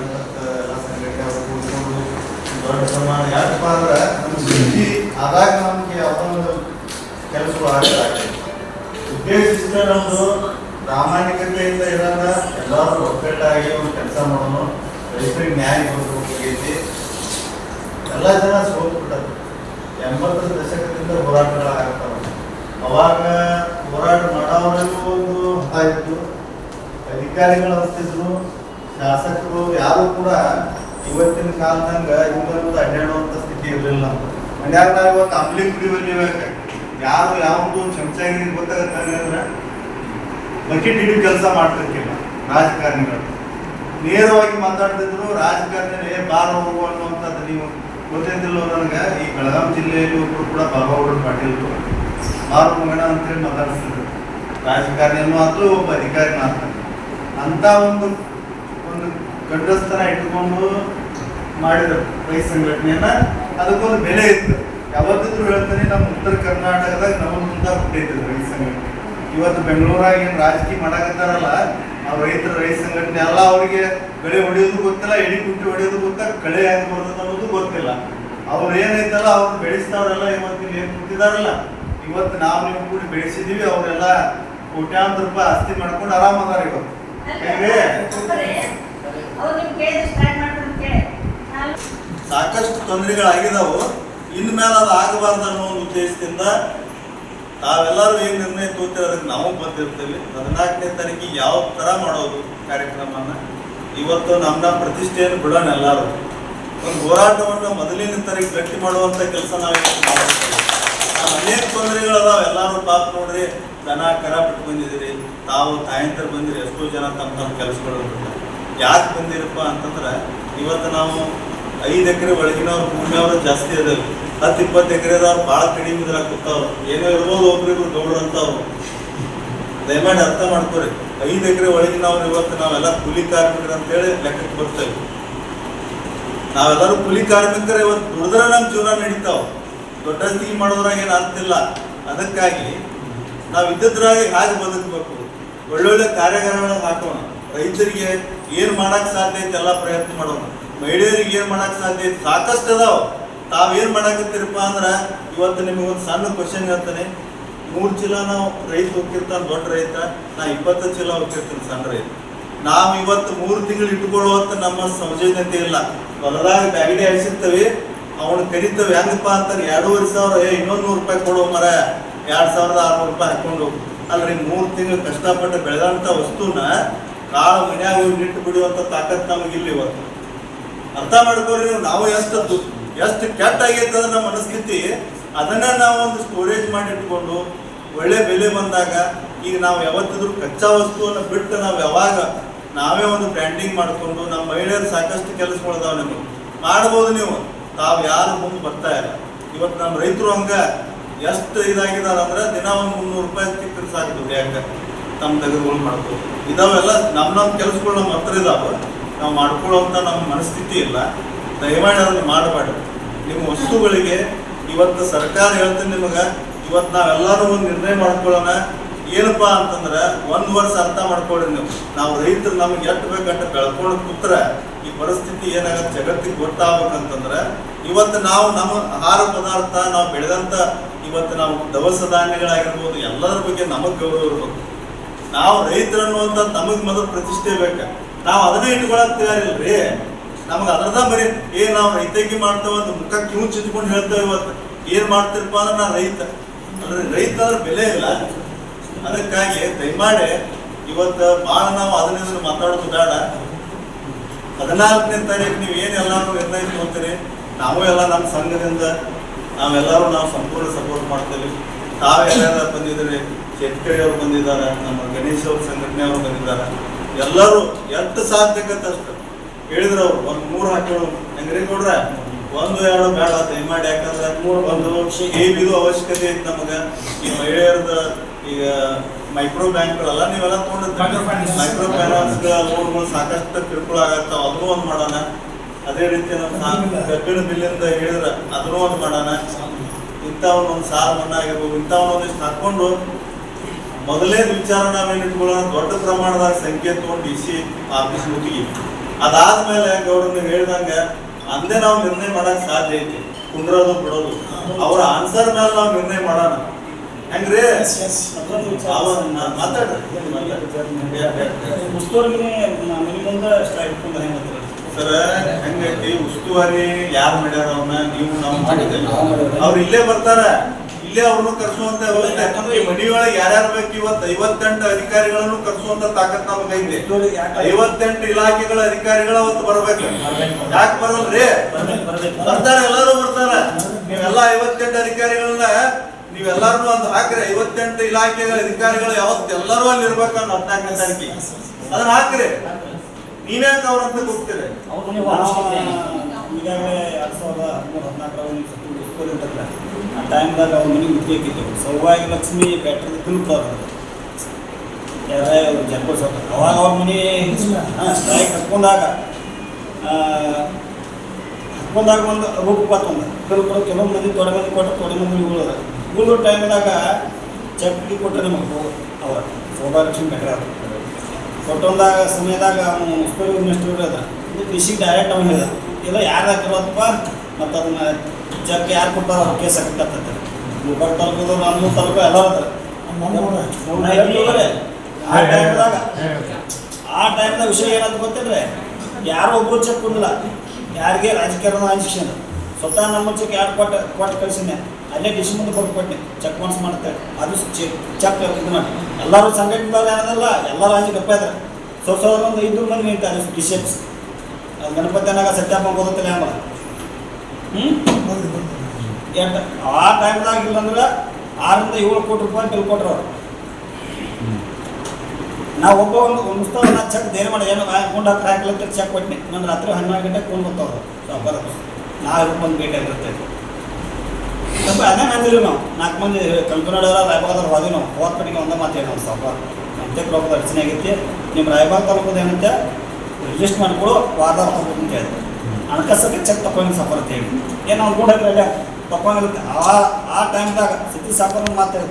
ಎಲ್ಲ ಸಂಘಟನೆ ಅವರು ಕೂತ್ಕೊಂಡು ದೊಡ್ಡ ಪ್ರಮಾಣ ಯಾಕಪ್ಪ ಅಂದ್ರೆ ನಮ್ಮ ಸುದ್ದಿ ಆದಾಗ ನಮಗೆ ಯಾವುದೊಂದು ಕೆಲಸಗಳು ಆಗ್ತದೆ. ಉದ್ದೇಶಿಸಿದ ನಮ್ಮದು ಪ್ರಾಮಾಣಿಕತೆಯಿಂದ ಇರೋದ ಎಲ್ಲರೂ ಒಗ್ಗಟ್ಟಾಗಿ ಒಂದು ಕೆಲಸ ಮಾಡೋಣ, ರೈತರಿಗೆ ನ್ಯಾಯ ಕೊಡಬೇಕಾಗೈತಿ. ಎಲ್ಲ ಜನ ಸೋತ್ಬಿಟ್ಟರು. 80ರ ದಶಕದಿಂದ ಹೋರಾಟಗಳಾಗ್ತಾವ. ಅವಾಗ ಹೋರಾಟ ಮಾಡೋವರೆಗೂ ಒಂದು ಹಠ ಇತ್ತು, ಅಧಿಕಾರಿಗಳು ಅನಿಸ್ತಿದ್ರು, ಶಾಸಕರು ಯಾರು ಕೂಡ ಇವತ್ತಿನ ಕಾಲದಂಗೆ ಇವ್ರದ್ದು ಅಡ್ಡಾಡುವಂಥ ಸ್ಥಿತಿ ಇರಲಿಲ್ಲ. ಮನ್ಯಾಗ ನಾವು ಇವತ್ತು ಅಂಬ್ಲಿ ಕುಡಿಯುವಲ್ಲಿ ಯಾರು ಯಾವುದು ಚಮಚಾಗಿ ಗೊತ್ತಾಗತ್ತೆ ಅಂದ್ರೆ ಬಕೆಟ್ ಹಿಡಿದು ಕೆಲಸ ಮಾಡ್ತಿರ್ತಿಲ್ಲ ರಾಜಕಾರಣಿಗಳು. ನೇರವಾಗಿ ಮಾತಾಡ್ತಿದ್ರು. ರಾಜಕಾರಣಿ ಬಾರ ಹೋಗು ಅನ್ನುವಂಥದ್ದು ನೀವು ಗೊತ್ತಿದ್ದಿಲ್ಲ ನನಗೆ. ಈ ಬೆಳಗಾವಿ ಜಿಲ್ಲೆಯಲ್ಲಿ ಒಬ್ಬರು ಕೂಡ ಬಾಬಾಗೌಡ ಪಾಟೀಲ್ ಬಾರ ಹೋಗೋಣ ಅಂತೇಳಿ ಮಾತಾಡ್ತಿದ್ರು. ರಾಜಕಾರಣಿಯನ್ನು ಮಾತ್ರ ಒಬ್ಬ ಅಧಿಕಾರಿ ಮಾತ್ರ ಅಂತ ಒಂದು ಗಡ್ಡಸ್ಥನ ಇಟ್ಕೊಂಡು ಮಾಡಿದರು ರೈತ ಸಂಘಟನೆಯನ್ನ. ಅದಕ್ಕೊಂದು ಬೆಲೆ ಇತ್ತು. ಯಾವತ್ತಿದ್ರು ಹೇಳ್ತಾನೆ ನಮ್ಮ ಉತ್ತರ ಕರ್ನಾಟಕದಾಗ ನಮ್ಮ ಮುಂದೆ ಹುಟ್ಟಿದ್ರು ರೈತ ಸಂಘಟನೆ. ಇವತ್ತು ಬೆಂಗಳೂರಾಗ ಏನು ರಾಜಕೀಯ ಮಾಡಕತ್ತಾರಲ್ಲ, ಆ ರೈತ ಸಂಘಟನೆ ಎಲ್ಲ ಅವರಿಗೆ ಕಳೆ ಹೊಡೆಯೋದು ಗೊತ್ತಿಲ್ಲ, ಎಡಿ ಕುಟ್ಟಿ ಹೊಡೆಯೋದು ಗೊತ್ತಿಲ್ಲ, ಕಳೆ ಹೆಂಗೆ ಬರ್ತದೆ ಅನ್ನೋದು ಗೊತ್ತಿಲ್ಲ. ಅವ್ರು ಏನೈತಲ್ಲ ಅವ್ರು ಬೆಳೆಸ್ತಾವ್ರೆಲ್ಲ ಇವತ್ತು ಏನು ಕೂತಿದಾರಲ್ಲ, ಇವತ್ತು ನಾವು ನೀವು ಕೂಡಿ ಬೆಳೆಸಿದೀವಿ. ಅವರೆಲ್ಲ ಕೋಟ್ಯಾಂತರ ರೂಪಾಯಿ ಆಸ್ತಿ ಮಾಡ್ಕೊಂಡು ಆರಾಮದಾರ ಇವತ್ತು. ಸಾಕಷ್ಟು ತೊಂದರೆಗಳಾಗಿದಾವು. ಇನ್ಮೇಲೆ ಅದು ಆಗಬಾರ್ದು ಅನ್ನೋ ಒಂದು ಉದ್ದೇಶದಿಂದ ತಾವೆಲ್ಲರೂ ಏನು ನಿರ್ಣಯ ತೋತಿರೋದಕ್ಕೆ ನಾವು ಬಂದಿರ್ತೀವಿ. 14ನೇ ತಾರೀಕಿಗೆ ಯಾವ ಥರ ಮಾಡೋದು ಕಾರ್ಯಕ್ರಮನ ಇವತ್ತು ನಮ್ಮ ಪ್ರತಿಷ್ಠೆಯನ್ನು ಬಿಡೋಣ. ಎಲ್ಲರೂ ಒಂದು ಹೋರಾಟವನ್ನು ಮೊದಲಿನ ತಾರೀಕು ಗಟ್ಟಿ ಮಾಡುವಂಥ ಕೆಲಸ ನಾವು ಮಾಡ್ತೀವಿ. ಅನೇಕ ತೊಂದರೆಗಳದಾವ. ಎಲ್ಲರೂ ಪಾಪ ನೋಡ್ರಿ, ದನ ಕರ ಬಿಟ್ಟು ಬಂದಿದ್ದೀರಿ, ತಾವು ತಾಯಂತರು ಬಂದಿರಿ, ಎಷ್ಟೋ ಜನ ತಮ್ಮ ಕೆಲಸಗಳು ಯಾಕೆ ಬಂದಿರಪ್ಪ ಅಂತಂದ್ರೆ ಇವತ್ತು ನಾವು 5 ಎಕರೆ ಒಳಗಿನವ್ರು ಭೂಮಿಯವರು ಜಾಸ್ತಿ ಅದಾವೆ. 10-20 ಎಕರೆದವ್ರು ಭಾಳ ಕಡಿಮೆ ಇದ್ರಾಗ ಕೂತಾವ್ರು. ಏನೋ ಇರ್ಬೋದು ಒಬ್ರಿಬ್ರು ಗೌಡ್ರು ಅಂತವ್ರು. ದಯಮಾಡಿ ಅರ್ಥ ಮಾಡ್ಕೊರಿ. 5 ಎಕರೆ ಒಳಗಿನವ್ರು ಇವತ್ತು ನಾವೆಲ್ಲ ಕೂಲಿ ಕಾರ್ಮಿಕರು ಅಂತೇಳಿ ಲೆಕ್ಕಕ್ಕೆ ಬರ್ತೇವೆ. ನಾವೆಲ್ಲರೂ ಕೂಲಿ ಕಾರ್ಮಿಕರು. ಇವತ್ತು ದುಡಿದ್ರೆ ನಮ್ಮ ಜೀವನ ನಡೀತಾವ. ದೊಡ್ಡಸ್ತಿಗೆ ಮಾಡೋದ್ರಾಗ ಏನು ಆಗ್ತಿಲ್ಲ. ಅದಕ್ಕಾಗಿ ನಾವು ಇದ್ದದ್ರಾಗ ಹೇಗೆ ಬದುಕಬೇಕು, ಒಳ್ಳೊಳ್ಳೆ ಕಾರ್ಯಗಾರಗಳನ್ನ ಹಾಕೋಣ. ರೈತರಿಗೆ ಏನು ಮಾಡಕ್ಕೆ ಸಾಧ್ಯ ಐತೆ ಎಲ್ಲ ಪ್ರಯತ್ನ ಮಾಡೋಣ. ಮಹಿಳೆಯರಿಗೆ ಏನು ಮಾಡಕ್ಕೆ ಸಾಧ್ಯ ಐತೆ ಸಾಕಷ್ಟು ಅದಾವ. ತಾವೇನು ಮಾಡಾಕತ್ತೀರಪ್ಪ ಅಂದ್ರೆ ಇವತ್ತು ನಿಮಗೊಂದು ಸಣ್ಣ ಕ್ವಶನ್ ಹೇಳ್ತಾನೆ. 3 ಚೀಲ ನಾವು ರೈತ ಹೋಗ್ತಿರ್ತಾನೆ ದೊಡ್ಡ ರೈತ, ನಾ 20 ಚೀಲ ಹೋಗ್ತಿರ್ತೀನಿ ಸಣ್ಣ ರೈತ. ನಾವು ಇವತ್ತು 3 ತಿಂಗಳು ಇಟ್ಕೊಳ್ಳುವಂತ ನಮ್ಮ ಸೌಜನ್ಯತೆ ಇಲ್ಲ. ಹೊಲದಾಗ ಬ್ಯಾಗಡಿ ಅಳಿಸಿರ್ತೇವೆ, ಅವನು ಕರಿತೇವೆ. ಹೆಂಗಪ್ಪ ಅಂತಾರೆ 2,500 ಇನ್ನೊಂದು 100 ರೂಪಾಯಿ ಕೊಡೋ ಮರ, 2,600 ರೂಪಾಯಿ ಹಾಕೊಂಡು ಅಲ್ರಿ 3 ತಿಂಗಳು ಕಷ್ಟಪಟ್ಟು ಬೆಳೆದಂಥ ವಸ್ತುನ ಕಾಳು ಮನ್ಯಾಗ ಇಟ್ಟು ಬಿಡುವಂಥ ತಾಕತ್ ನಮಗಿಲ್ಲ ಇವತ್ತು. ಅರ್ಥ ಮಾಡ್ಕೋರಿ. ನಾವು ಎಷ್ಟು ಕೆಟ್ಟ ಆಗೈತೆ ಅಂದ್ರೆ ನಮ್ಮ ಮನಸ್ಥಿತಿ. ಅದನ್ನ ನಾವು ಒಂದು ಸ್ಟೋರೇಜ್ ಮಾಡಿ ಇಟ್ಕೊಂಡು ಒಳ್ಳೆ ಬೆಲೆ ಬಂದಾಗ, ಈಗ ನಾವು ಯಾವತ್ತಿದ್ರು ಕಚ್ಚಾ ವಸ್ತುವನ್ನು ಬಿಟ್ಟು ನಾವು ಯಾವಾಗ ನಾವೇ ಒಂದು ಬ್ರ್ಯಾಂಡಿಂಗ್ ಮಾಡಿಕೊಂಡು ನಮ್ಮ ಮಹಿಳೆಯರು ಸಾಕಷ್ಟು ಕೆಲಸಗಳಿದಾವೆ ನಿಮಗೆ ಮಾಡ್ಬೋದು. ನೀವು ತಾವು ಯಾರು ಮುಂದೆ ಬರ್ತಾ ಇಲ್ಲ. ಇವತ್ತು ನಮ್ಮ ರೈತರು ಹಂಗೆ ಎಷ್ಟು ಇದಾಗಿದ್ದಾರೆ ಅಂದ್ರೆ ದಿನ ಒಂದು 300 ರೂಪಾಯಿ ಸಿಕ್ಕರೆ ಸಾಕು ದುಡಿಯಾಕ ತಮ್ಮ ತೆಗೆದುಗಳು ಮಾಡ್ಬೋದು. ಇದಾವೆಲ್ಲ ನಮ್ಮ ಕೆಲಸಗಳು ನಮ್ಮ ಹತ್ರ ಇದಾವೆ. ನಾವು ಮಾಡ್ಕೊಳ್ಳೋವಂಥ ನಮ್ಮ ಮನಸ್ಥಿತಿ ಇಲ್ಲ. ದಯಮಾಡಿ ಅದನ್ನು ಮಾಡಬೇಡಿ. ನಿಮ್ಮ ವಸ್ತುಗಳಿಗೆ ಇವತ್ತು ಸರ್ಕಾರ ಹೇಳ್ತೀನಿ ನಿಮಗೆ, ಇವತ್ತು ನಾವೆಲ್ಲರೂ ಒಂದು ನಿರ್ಣಯ ಮಾಡ್ಕೊಳ್ಳೋಣ. ಏನಪ್ಪ ಅಂತಂದ್ರೆ 1 ವರ್ಷ ಅರ್ಥ ಮಾಡ್ಕೊಳ್ಳಿ ನೀವು. ನಾವು ರೈತರು ನಮಗೆ ಎಷ್ಟು ಬೇಕಂತ ಬೆಳ್ಕೊಂಡು ಕೂತ್ರೆ ಈ ಪರಿಸ್ಥಿತಿ ಏನಾಗುತ್ತೆ ಜಗತ್ತಿಗೆ ಗೊತ್ತಾಗಬೇಕಂತಂದ್ರೆ ಇವತ್ತು ನಾವು ನಮ್ಮ ಆಹಾರ ಪದಾರ್ಥ ನಾವು ಬೆಳೆದಂಥ ಇವತ್ತು ನಾವು ದವಸ ಧಾನ್ಯಗಳಾಗಿರ್ಬೋದು ಎಲ್ಲರ ಬಗ್ಗೆ ನಮಗೆ ಗೌರವ ಇರ್ಬೇಕು. ನಾವು ರೈತರು ಅನ್ನುವಂಥ ನಮಗೆ ಮೊದಲು ಪ್ರತಿಷ್ಠೆ ಬೇಕು. ನಾವು ಅದನ್ನೇ ಇಟ್ಕೊಳಕ್ ತಯಾರಿಲ್ರಿ. ನಮ್ಗೆ ಅದರದ ಬರೀ ನಾವು ರೈತಕ್ಕೆ ಮಾಡ್ತೇವೆ ಅಂತ ಮುಖ ಕಿವು ಚಿತ್ಕೊಂಡು ಹೇಳ್ತೇವೆ. ಇವತ್ತು ಏನು ಮಾಡ್ತಿರಪ್ಪ ಅಂದ್ರೆ ನಾನು ರೈತ ಅಂದ್ರೆ ರೈತ ಅಂದ್ರೆ ಬೆಲೆ ಇಲ್ಲ. ಅದಕ್ಕಾಗಿ ದಯಮಾಡಿ ಇವತ್ತು ಭಾಳ ನಾವು ಅದನ್ನ ಮಾತಾಡೋದು ಬೇಡ. 14ನೇ ತಾರೀಕು ನೀವು ಏನೆಲ್ಲರೂ ನಿರ್ಣಯ ತಗೋತೀರಿ, ನಾವು ಎಲ್ಲ ನಮ್ಮ ಸಂಘದಿಂದ ನಾವೆಲ್ಲರೂ ನಾವು ಸಂಪೂರ್ಣ ಸಪೋರ್ಟ್ ಮಾಡ್ತೇವೆ. ತಾವೆಲ್ಲ ಬಂದಿದ್ದೀರಿ, ಶೆಟ್ಕರಿಯವರು ಬಂದಿದ್ದಾರೆ, ನಮ್ಮ ಗಣೇಶ್ ಅವ್ರ ಸಂಘಟನೆಯವರು ಬಂದಿದ್ದಾರೆ. ಎಲ್ಲರೂ ಎಷ್ಟು ಸಾಧ್ಯಕತ್ತೆ ಅಷ್ಟು ಹೇಳಿದ್ರು. ಅವ್ರು ಒಂದು 3 ಹಾಕೋಳು ಹೆಂಗ್ರಿ ನೋಡ್ರೆ 1-2 ಬೇಡ ದಯಮಾಡಿ. ಯಾಕಂದ್ರೆ ಒಂದು ಇದು ಅವಶ್ಯಕತೆ ಐತೆ ನಮಗೆ. ಈ ಮಹಿಳೆಯರದ ಈಗ ಮೈಕ್ರೋ ಬ್ಯಾಂಕ್ಗಳೆಲ್ಲ ನೀವೆಲ್ಲ ತೊಗೊಂಡಿರ್ತೀವಿ. ಮೈಕ್ರೋ ಫೈನಾನ್ಸ್ಗಳ ಲೋನ್ಗಳು ಸಾಕಷ್ಟು ಕಿರುಕುಳ ಆಗತ್ತಾವ, ಅದನ್ನೂ ಒಂದು ಮಾಡೋಣ. ಅದೇ ರೀತಿ ನಮ್ಮ ಕಬ್ಬಿನ ಬಿಲ್ಲಿಂದ ಹೇಳಿದ್ರೆ ಅದನ್ನೂ ಒಂದು ಮಾಡೋಣ. ಇಂಥವನ್ನೊಂದು ಸಾಲ ಮನ್ನಾ ಆಗಿರ್ಬೋದು, ಇಂಥವನ್ನೊಂದಿಷ್ಟು ಹಾಕ್ಕೊಂಡು ಮೊದಲೇ ವಿಚಾರ ನಾವೇನು ಇಟ್ಕೊಳ್ಳೋಣ. ದೊಡ್ಡ ಪ್ರಮಾಣದಾಗ ಸಂಖ್ಯೆ ತೊಗೊಂಡು DC ಆಫೀಸ್ ಮುತ್ತಿಗೆ ಅದಾದ್ಮೇಲೆ ಗೌಡ್ರು ನೀವು ಹೇಳ್ದಂಗೆ ಅಂದೇ ನಾವು ನಿರ್ಣಯ ಮಾಡಕ್ ಸಾಧ್ಯ ಐತಿ, ಕುಂದ್ರೋದು ಬಿಡೋದು ಅವ್ರ ಆನ್ಸರ್ ಮೇಲೆ ನಾವು ನಿರ್ಣಯ ಮಾಡೋಣ. ಹೆಂಗ್ರಿ ಮಾತಾಡ್ರಿ ಸರ್, ಹೆಂಗೈತಿ ಉಸ್ತುವಾರಿ ಯಾರು ಮಾಡ್ಯಾರ ಅವನ್ನ ನೀವು ನಾವು ಮಾಡಿದ್ದೇವೆ. ಅವ್ರು ಇಲ್ಲೇ ಬರ್ತಾರ, ಇಲ್ಲೇ ಅವ್ರನ್ನು ಕರ್ಸುವಂತ ವ್ಯವಸ್ಥೆ. ಯಾಕಂದ್ರೆ ಈ ಮನಿ ಒಳಗೆ ಯಾರ್ಯಾರು ಬೇಕು ಇವತ್ತು 58 ಅಧಿಕಾರಿಗಳನ್ನು ಕರ್ಸುವಂತ ತಾಕತ್ ನಮಗೈತಿ. 58 ಇಲಾಖೆಗಳ ಅಧಿಕಾರಿಗಳು ಅವತ್ತು ಬರ್ಬೇಕು. ಯಾಕೆ ಬರಲ್ರಿ? ಬರ್ತಾರ, ಎಲ್ಲರೂ ಬರ್ತಾರ. ನೀವೆಲ್ಲ 58 ಅಧಿಕಾರಿಗಳನ್ನ ನೀವೆಲ್ಲಾರು ಅಂತ ಹಾಕ್ರಿ. 58 ಇಲಾಖೆಗಳ ಅಧಿಕಾರಿಗಳು ಯಾವತ್ತು ಎಲ್ಲರೂ ಅಲ್ಲಿ ಇರ್ಬೇಕನ್ನ 14ನೇ ತಾರೀಕಿಗೆ ಅದನ್ನ ಹಾಕ್ರಿ. ನೀವ್ಯಾಕೆ ಅವ್ರಂತ ಹೋಗ್ತೀರಿ? ಈಗಾಗಲೇ 2013-14 ಆ ಟೈಮ್ದಾಗ ಅವ್ರ ಮನೆಗೆ ಮುಟ್ಟಿಯಾಕಿದ್ದೆವು. ಸೌಭಾಗ್ಯ ಲಕ್ಷ್ಮಿ ಬ್ಯಾಟ್ರಿ ತಿಳ್ಕೋರು ಯಾರ ಜನ್ಪಲ್ ಸ್ವಲ್ಪ ಅವಾಗ ಅವ್ರ ಮನೆ ಸ್ಟ್ರೈಕ್ ಹಾಕೊಂಡಾಗ ಒಂದು ರೂಪಾಯಿ ತಿಳ್ಕೊಂಡು ಕೆಲವು ಮಂದಿ ತೊಡೆ ಮಂದಿ ಕೊಟ್ಟು ತೊಡೆ ಮಂದಿ ಉಳಿದ ಟೈಮ್ದಾಗ ಚೆಕ್ ಕೊಟ್ಟರೆ ನಮಗೆ ಅವ್ರ ಸೌಭಾಗ್ಯ ಲಕ್ಷ್ಮಿ ಬ್ಯಾಟ್ರಿ ಕೊಟ್ಟೊಂದಾಗ ಸಮಯದಾಗ ಅವನು ಮುಸ್ಕೂರಿ ಮಿನಿಸ್ಟರ್ ಅದ ಡಿಸಿಗೆ ಡೈರೆಕ್ಟ್ ಅವ್ನು ಹೇಳಿದ, ಇಲ್ಲ ಯಾರು ಹಾಕಿರೋದಪ್ಪ ಮತ್ತು ಅದನ್ನ ಚೆಕ್ ಯಾರು ಕೊಟ್ಟಾರ ಅವ್ರ ಕೇಸ್ ಹಾಕತ್ತಂತೆ. ಗುಲ್ಬರ್ಗ ತಾಲೂಕು ನಮ್ಮ ತಾಲೂಕು ಎಲ್ಲ ಅದ. ಆ ಟೈಮ್ದಾಗ ವಿಷಯ ಏನಂತ ಗೊತ್ತಿದ್ರೆ ಯಾರು ಒಬ್ಬರು ಚೆಕ್ ಕೊಡಲಿಲ್ಲ. ಯಾರಿಗೆ ರಾಜಕೀಯ ಶಿಕ್ಷಣ ಸ್ವತಃ ನಮ್ಮ ಚೆಕ್ ಯಾರು ಕೊಟ್ಟು ಕಳಿಸಿದ್ದೆ ಅಲ್ಲೇ ಡಿಸಿ ಮುಂದೆ ಕೊಟ್ಬಿಟ್ಟೆ ಚೆಕ್ ಬಾನ್ಸ್ ಮಾಡ್ತೇವೆ. ಅದು ಚೆಕ್ ಇದು ಮಾಡಿ ಎಲ್ಲರೂ ಸಂಘಟನೆದಾಗ ಏನದಲ್ಲ ಎಲ್ಲರೂ ಅಂಜಿ ಗಪ್ಪ ಇದ್ದಾರೆ. ಒಂದು 500 ಮಂದಿ ನಿಂತಾರೆ ಡಿಸಿಪ್ಸ್. ಅದು ಗಣಪತಿನಾಗ ಸತ್ಯಾಪ ಗೊತ್ತಿಲ್ಲ ಆಮೇಲೆ ಆ ಟೈಮ್ದಾಗ ಇಲ್ಲಂದ್ರೆ 6 ರಿಂದ 7 ಕೋಟಿ ರೂಪಾಯಿ ಬಿಲ್ ಕೊಟ್ರು ಅವ್ರು. ನಾವು ಒಂದು ಮುಸ್ತಾವ ಚೆಕ್ ಧೈರ್ಯ ಮಾಡಿ ಏನೋ ಕೊಂಡು ಹಾಕಿ ಚೆಕ್ ಕೊಟ್ಟಿನಿ. ನಾನು ರಾತ್ರಿ 12 ಗಂಟೆಗೆ ಕೊಂಡು ಬರ್ತಾವ್ರು ಸಾವ್ಕಾರ. ನಾವು ಬಂದು ಭೇಟಿ ಆಗಿರ್ತೇವೆ. ಅದೇ ಅಂದಿರಿ ನಾವು 4 ಮಂದಿ ಕಲ್ಪನಾಡೋರ ರಾಯಬಾಗದವ್ರು ಹೋದ್ವಿ. ನಾವು ಹೋದ ಕಡೆಗೆ ಒಂದೇ ಮಾತು ಹೇಳಿ ನಾವು ಸಾವ್ಕಾರ ಅಂತ್ಯಕ್ಕೆ ರೊಕ್ಕದ ಅಡಚಣೆ ಆಗೈತಿ, ನಿಮ್ಮ ರಾಯಬಾಗ ತಾಲೂಕದ ಏನಂತೆ ರಿಜಿಸ್ಟ್ ಮಾಡಿಕೊಡು ವಾರದಾಗ ಹೋಗ್ಬೇಕು ಅಂತ ಹೇಳಿದ್ರು. ಹಣಕಾಸಕ್ಕೆ ಚೆಕ್ ತಗೊಂಡು ಸಾವ್ಕಾರ ಅಂತ ಹೇಳಿ ಏನು ಅವ್ನು ಕೂಡ ತಗೊಂಡಿರುತ್ತೆ. ಆ ಟೈಮ್ದಾಗ ಸತಿ ಸಾವ್ಕಾರ ಮಾತಾಡಿ